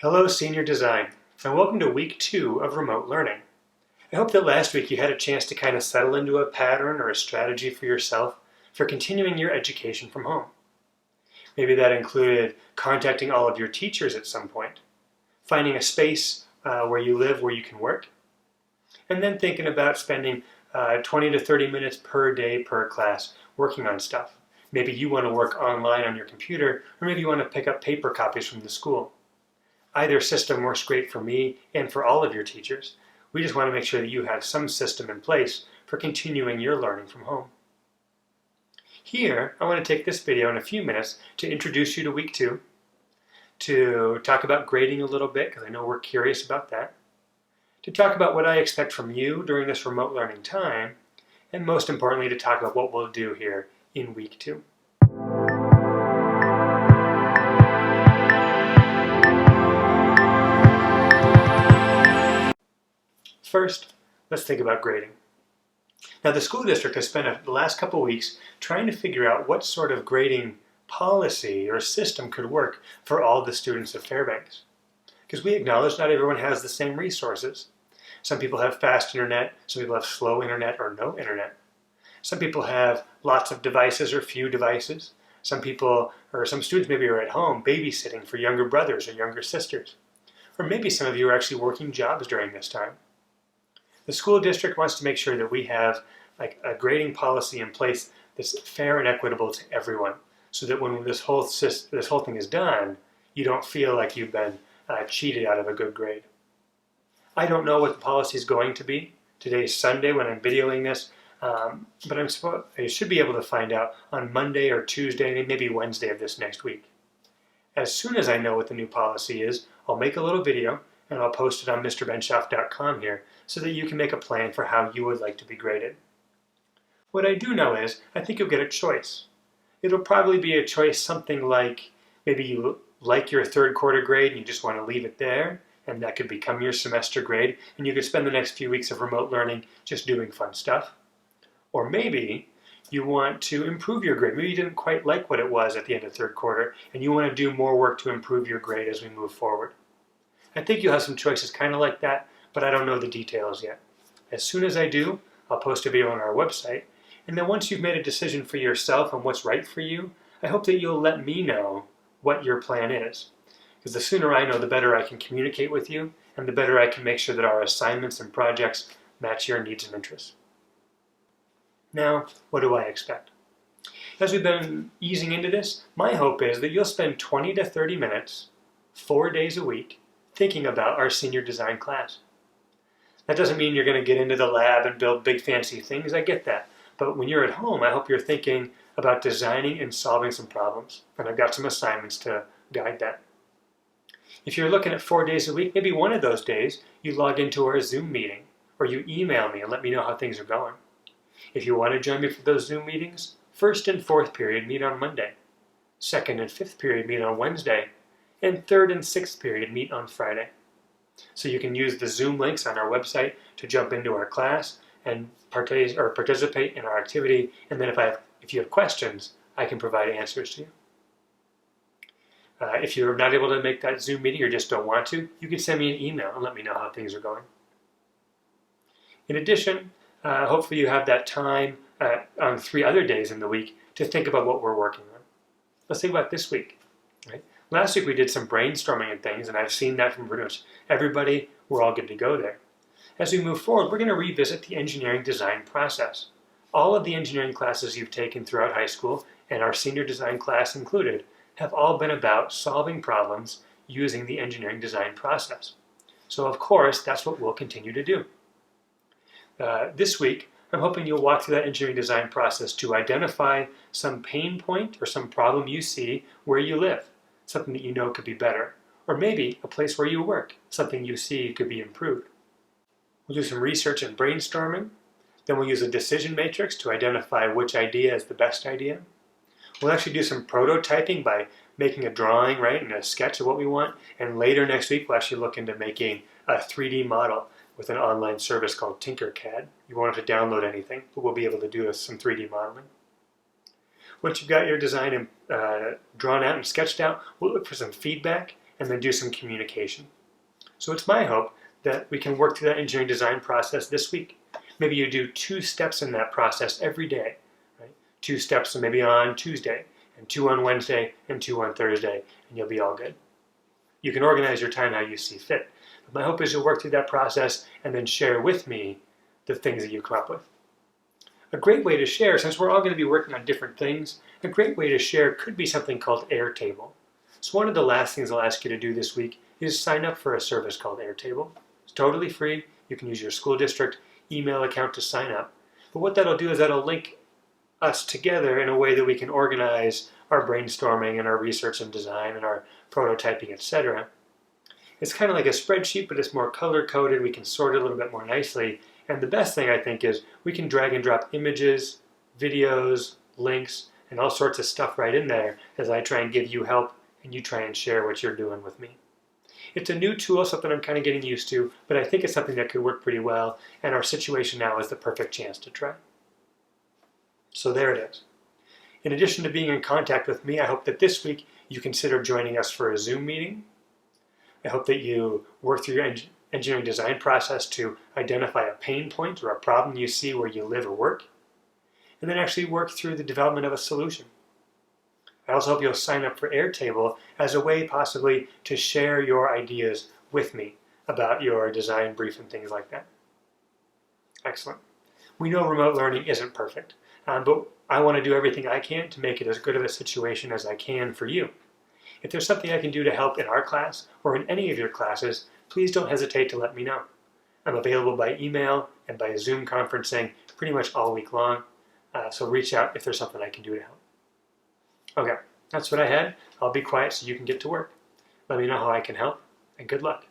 Hello, Senior Design, and welcome to week 2 of remote learning. I hope that last week you had a chance to kind of settle into a pattern or a strategy for yourself for continuing your education from home. Maybe that included contacting all of your teachers at some point, finding a space where you live where you can work, and then thinking about spending 20 to 30 minutes per day per class working on stuff. Maybe you want to work online on your computer, or maybe you want to pick up paper copies from the school. Either system works great for me and for all of your teachers. We just want to make sure that you have some system in place for continuing your learning from home. Here, I want to take this video in a few minutes to introduce you to week 2, to talk about grading a little bit, because I know we're curious about that, to talk about what I expect from you during this remote learning time, and most importantly, to talk about what we'll do here in week 2. First, let's think about grading. Now, the school district has spent the last couple weeks trying to figure out what sort of grading policy or system could work for all the students of Fairbanks. Because we acknowledge not everyone has the same resources. Some people have fast internet, some people have slow internet or no internet. Some people have lots of devices or few devices. Some students maybe are at home babysitting for younger brothers or younger sisters. Or maybe some of you are actually working jobs during this time. The school district wants to make sure that we have a grading policy in place that's fair and equitable to everyone, so that when this whole thing is done, you don't feel like you've been cheated out of a good grade. I don't know what the policy is going to be. Today's Sunday when I'm videoing this, but I should be able to find out on Monday or Tuesday, maybe Wednesday of this next week. As soon as I know what the new policy is, I'll make a little video and I'll post it on MrBenshoof.com here so that you can make a plan for how you would like to be graded. What I do know is I think you'll get a choice. It'll probably be a choice something like maybe you like your third quarter grade and you just want to leave it there, and that could become your semester grade, and you could spend the next few weeks of remote learning just doing fun stuff. Or maybe you want to improve your grade. Maybe you didn't quite like what it was at the end of third quarter, and you want to do more work to improve your grade as we move forward. I think you'll have some choices kind of like that, but I don't know the details yet. As soon as I do, I'll post a video on our website, and then once you've made a decision for yourself on what's right for you, I hope that you'll let me know what your plan is. Because the sooner I know, the better I can communicate with you, and the better I can make sure that our assignments and projects match your needs and interests. Now, what do I expect? As we've been easing into this, my hope is that you'll spend 20 to 30 minutes, 4 days a week, thinking about our senior design class. That doesn't mean you're going to get into the lab and build big fancy things, I get that. But when you're at home, I hope you're thinking about designing and solving some problems. And I've got some assignments to guide that. If you're looking at 4 days a week, maybe one of those days you log into our Zoom meeting, or you email me and let me know how things are going. If you want to join me for those Zoom meetings, first and fourth period meet on Monday. Second and fifth period meet on Wednesday. And third and sixth period meet on Friday. So you can use the Zoom links on our website to jump into our class and participate in our activity, and then if you have questions, I can provide answers to you. If you're not able to make that Zoom meeting or just don't want to, you can send me an email and let me know how things are going. In addition, hopefully you have that time on 3 other days in the week to think about what we're working on. Let's think about this week. Right? Last week we did some brainstorming and things, and I've seen that from pretty much everybody. We're all good to go there. As we move forward, we're going to revisit the engineering design process. All of the engineering classes you've taken throughout high school, and our senior design class included, have all been about solving problems using the engineering design process. So of course, that's what we'll continue to do. This week, I'm hoping you'll walk through that engineering design process to identify some pain point or some problem you see where you live, something that you know could be better, or maybe a place where you work, something you see could be improved. We'll do some research and brainstorming. Then we'll use a decision matrix to identify which idea is the best idea. We'll actually do some prototyping by making a drawing, right, and a sketch of what we want. And later next week, we'll actually look into making a 3D model with an online service called Tinkercad. You won't have to download anything, but we'll be able to do some 3D modeling. Once you've got your design drawn out and sketched out, we'll look for some feedback and then do some communication. So it's my hope that we can work through that engineering design process this week. Maybe you do 2 steps in that process every day, right? 2 steps maybe on Tuesday, and 2 on Wednesday, and 2 on Thursday, and you'll be all good. You can organize your time how you see fit. But my hope is you'll work through that process and then share with me the things that you come up with. A great way to share, since we're all going to be working on different things, a great way to share could be something called Airtable. So one of the last things I'll ask you to do this week is sign up for a service called Airtable. It's totally free. You can use your school district email account to sign up. But what that'll do is that'll link us together in a way that we can organize our brainstorming and our research and design and our prototyping, etc. It's kind of like a spreadsheet, but it's more color-coded. We can sort it a little bit more nicely. And the best thing, I think, is we can drag and drop images, videos, links, and all sorts of stuff right in there as I try and give you help and you try and share what you're doing with me. It's a new tool, something I'm kind of getting used to, but I think it's something that could work pretty well, and our situation now is the perfect chance to try. So there it is. In addition to being in contact with me, I hope that this week you consider joining us for a Zoom meeting. I hope that you work through your engineering design process to identify a pain point or a problem you see where you live or work, and then actually work through the development of a solution. I also hope you'll sign up for Airtable as a way possibly to share your ideas with me about your design brief and things like that. Excellent. We know remote learning isn't perfect, but I want to do everything I can to make it as good of a situation as I can for you. If there's something I can do to help in our class or in any of your classes, please don't hesitate to let me know. I'm available by email and by Zoom conferencing pretty much all week long, so reach out if there's something I can do to help. Okay, that's what I had. I'll be quiet so you can get to work. Let me know how I can help, and good luck.